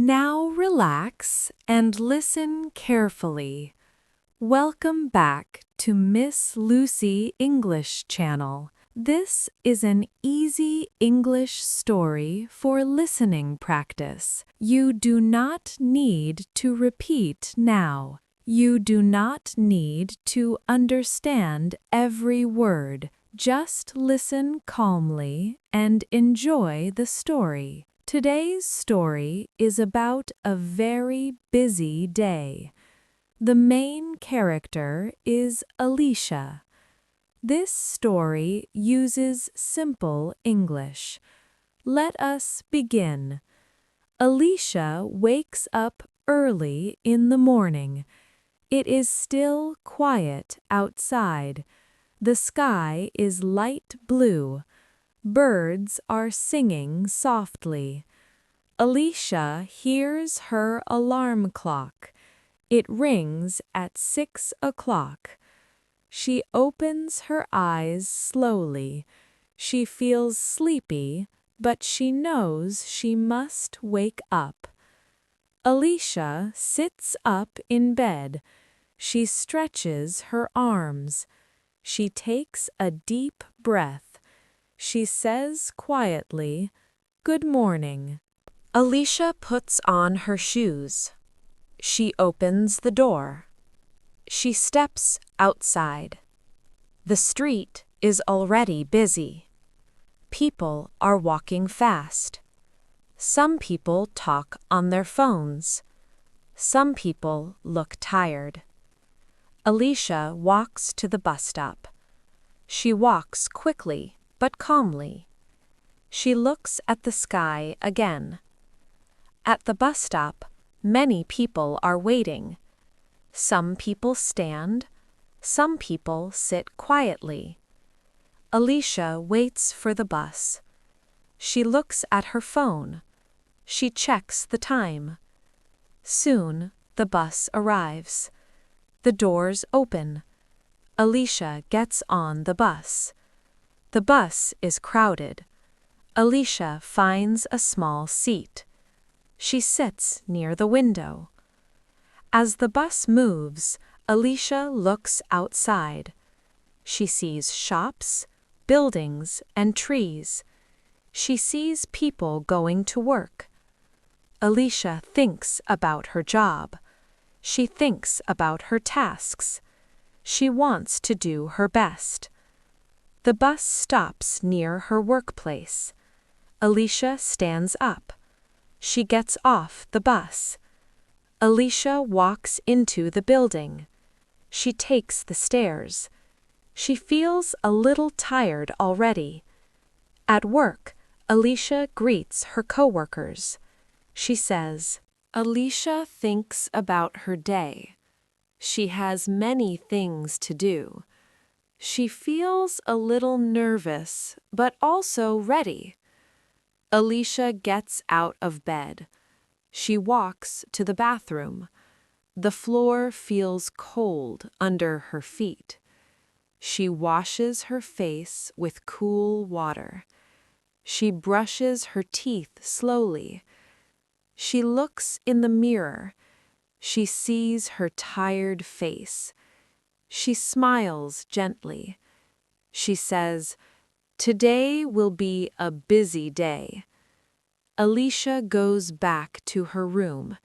Now relax and listen carefully. Welcome back to Miss Lucy English Channel. This is an easy English story for listening practice. You do not need to repeat now. You do not need to understand every word. Just listen calmly and enjoy the story. Today's story is about a very busy day. The main character is Alisha. This story uses simple English. Let us begin. Alisha wakes up early in the morning. It is still quiet outside. The sky is light blue. Birds are singing softly. Alisha hears her alarm clock. It rings at 6 o'clock. She opens her eyes slowly. She feels sleepy, but she knows she must wake up. Alisha sits up in bed. She stretches her arms. She takes a deep breath. She says quietly, "Good morning." Alisha puts on her shoes. She opens the door. She steps outside. The street is already busy. People are walking fast. Some people talk on their phones. Some people look tired. Alisha walks to the bus stop. She walks quickly but calmly. She looks at the sky again. At the bus stop, many people are waiting. Some people stand, some people sit quietly. Alisha waits for the bus. She looks at her phone. She checks the time. Soon, the bus arrives. The doors open. Alisha gets on the bus. The bus is crowded. Alisha finds a small seat. She sits near the window. As the bus moves, Alisha looks outside. She sees shops, buildings, and trees. She sees people going to work. Alisha thinks about her job. She thinks about her tasks. She wants to do her best. The bus stops near her workplace. Alisha stands up. She gets off the bus. Alisha walks into the building. She takes the stairs. She feels a little tired already. At work, Alisha greets her coworkers. She says, Alisha thinks about her day. She has many things to do. She feels a little nervous, but also ready. Alisha gets out of bed. She walks to the bathroom. The floor feels cold under her feet. She washes her face with cool water. She brushes her teeth slowly. She looks in the mirror. She sees her tired face. She smiles gently. She says, "Today will be a busy day." Alisha goes back to her room.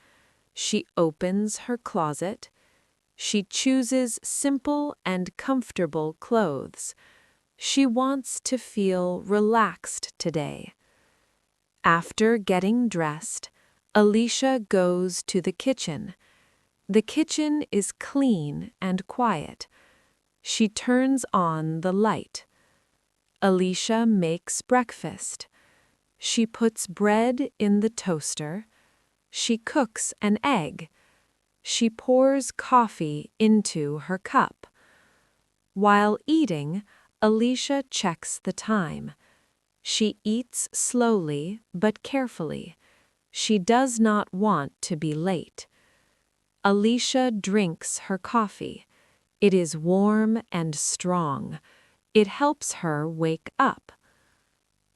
She opens her closet. She chooses simple and comfortable clothes. She wants to feel relaxed today. After getting dressed, Alisha goes to the kitchen. The kitchen is clean and quiet. She turns on the light. Alisha makes breakfast. She puts bread in the toaster. She cooks an egg. She pours coffee into her cup. While eating, Alisha checks the time. She eats slowly but carefully. She does not want to be late. Alisha drinks her coffee. It is warm and strong. It helps her wake up.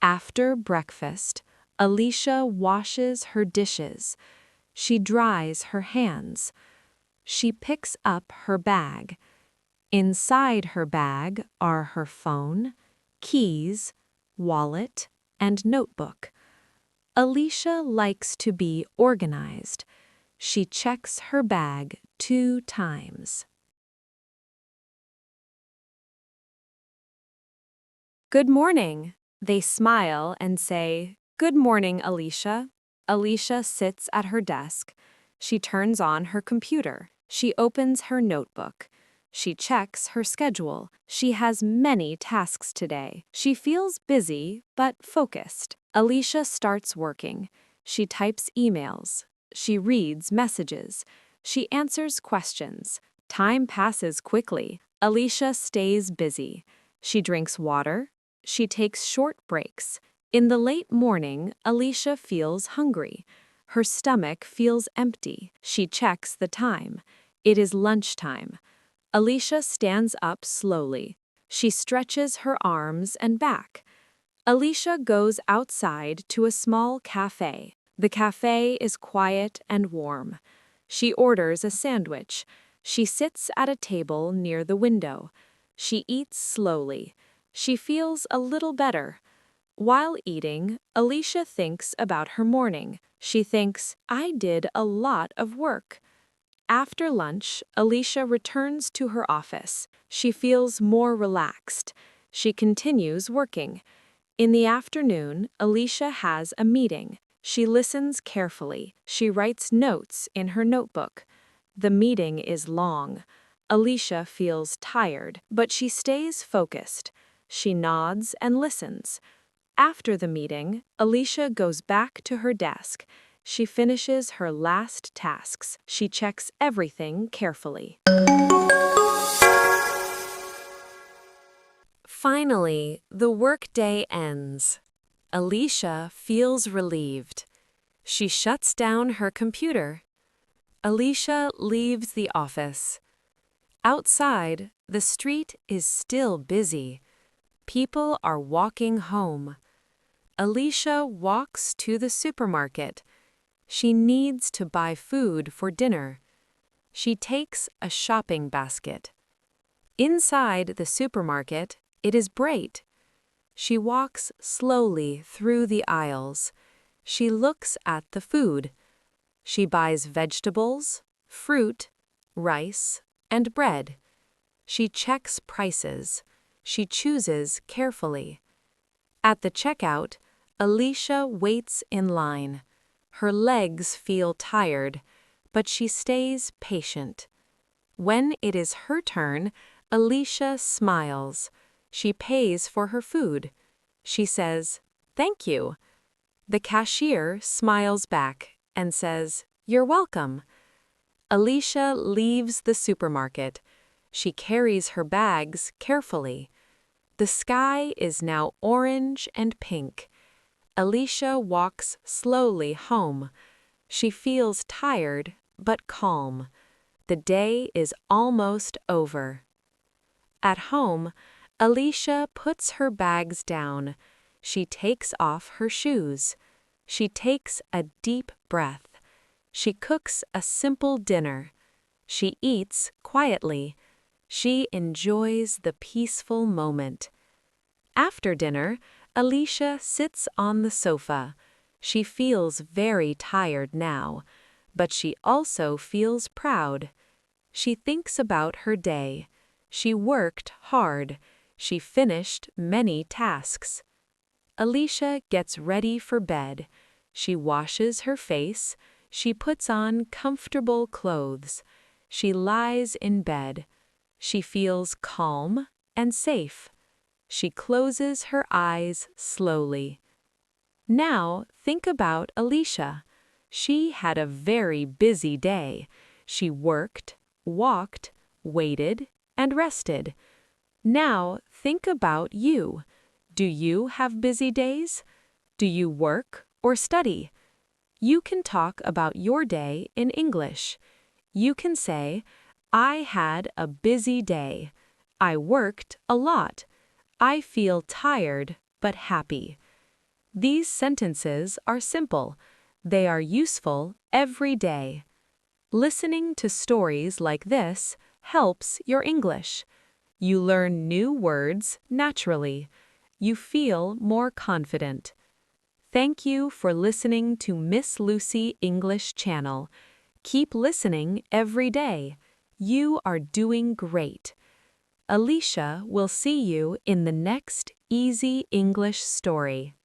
After breakfast, Alisha washes her dishes. She dries her hands. She picks up her bag. Inside her bag are her phone, keys, wallet, and notebook. Alisha likes to be organized. She checks her bag 2 times. Good morning. They smile and say, Good morning, Alisha. Alisha sits at her desk. She turns on her computer. She opens her notebook. She checks her schedule. She has many tasks today. She feels busy but focused. Alisha starts working. She types emails. She reads messages. She answers questions. Time passes quickly. Alisha stays busy. She drinks water. She takes short breaks. In the late morning, Alisha feels hungry. Her stomach feels empty. She checks the time. It is lunchtime. Alisha stands up slowly. She stretches her arms and back. Alisha goes outside to a small cafe. The cafe is quiet and warm. She orders a sandwich. She sits at a table near the window. She eats slowly. She feels a little better. While eating, Alisha thinks about her morning. She thinks, I did a lot of work. After lunch, Alisha returns to her office. She feels more relaxed. She continues working. In the afternoon, Alisha has a meeting. She listens carefully. She writes notes in her notebook. The meeting is long. Alisha feels tired, but she stays focused. She nods and listens. After the meeting, Alisha goes back to her desk. She finishes her last tasks. She checks everything carefully. Finally, the workday ends. Alisha feels relieved. She shuts down her computer. Alisha leaves the office. Outside, the street is still busy. People are walking home. Alisha walks to the supermarket. She needs to buy food for dinner. She takes a shopping basket. Inside the supermarket, it is bright. She walks slowly through the aisles. She looks at the food. She buys vegetables, fruit, rice, and bread. She checks prices. She chooses carefully. At the checkout, Alisha waits in line. Her legs feel tired, but she stays patient. When it is her turn, Alisha smiles. She pays for her food. She says, "Thank you." The cashier smiles back and says, "You're welcome." Alisha leaves the supermarket. She carries her bags carefully. The sky is now orange and pink. Alisha walks slowly home. She feels tired but calm. The day is almost over. At home, Alisha puts her bags down. She takes off her shoes. She takes a deep breath. She cooks a simple dinner. She eats quietly. She enjoys the peaceful moment. After dinner, Alisha sits on the sofa. She feels very tired now, but she also feels proud. She thinks about her day. She worked hard. She finished many tasks. Alisha gets ready for bed. She washes her face. She puts on comfortable clothes. She lies in bed. She feels calm and safe. She closes her eyes slowly. Now think about Alisha. She had a very busy day. She worked, walked, waited, and rested. Now think about you. Do you have busy days? Do you work or study? You can talk about your day in English. You can say, I had a busy day. I worked a lot. I feel tired but happy. These sentences are simple. They are useful every day. Listening to stories like this helps your English. You learn new words naturally. You feel more confident. Thank you for listening to Miss Lucy English Channel. Keep listening every day. You are doing great. Alicia will see you in the next Easy English story.